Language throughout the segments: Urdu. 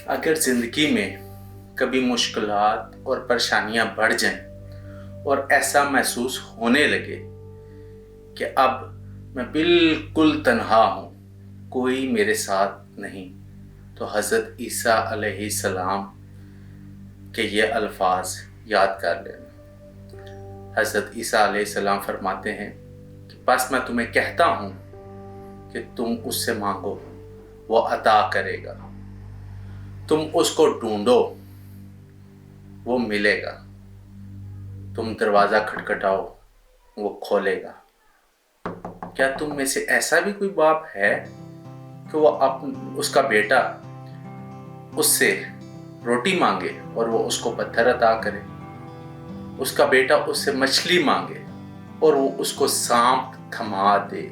اگر زندگی میں کبھی مشکلات اور پریشانیاں بڑھ جائیں اور ایسا محسوس ہونے لگے کہ اب میں بالکل تنہا ہوں، کوئی میرے ساتھ نہیں، تو حضرت عیسیٰ علیہ السلام کے یہ الفاظ یاد کر لینا۔ حضرت عیسیٰ علیہ السلام فرماتے ہیں کہ بس میں تمہیں کہتا ہوں کہ تم اس سے مانگو، وہ عطا کرے گا، تم اس کو ڈھونڈو، وہ ملے گا، تم دروازہ کھٹکھٹاؤ، وہ کھولے گا۔ کیا تم میں سے ایسا بھی کوئی باپ ہے کہ وہ اس کا بیٹا اس سے روٹی مانگے اور وہ اس کو پتھر عطا کرے؟ اس کا بیٹا اس سے مچھلی مانگے اور وہ اس کو سانپ تھما دے؟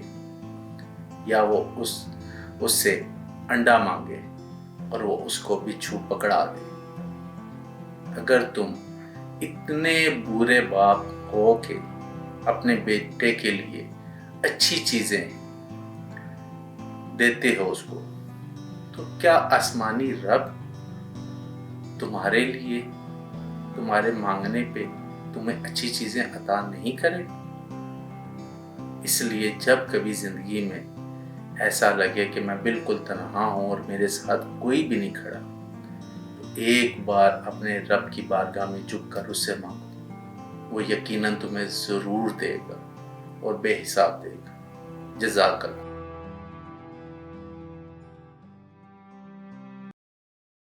یا وہ اس سے انڈا مانگے اور وہ اس کو بچھو پکڑا دے؟ اگر تم اتنے برے باپ ہو کہ اپنے بیٹے کے لیے اچھی چیزیں دیتے ہو اس کو، تو کیا آسمانی رب تمہارے لیے، تمہارے مانگنے پہ تمہیں اچھی چیزیں عطا نہیں کرے؟ اس لیے جب کبھی زندگی میں ایسا لگے کہ میں بالکل تنہا ہوں اور میرے ساتھ کوئی بھی نہیں کھڑا، تو ایک بار اپنے رب کی بارگاہ میں جھک کر اس سے مانگو، وہ یقیناً تمہیں ضرور دے گا اور بے حساب دے گا۔ جزاک اللہ۔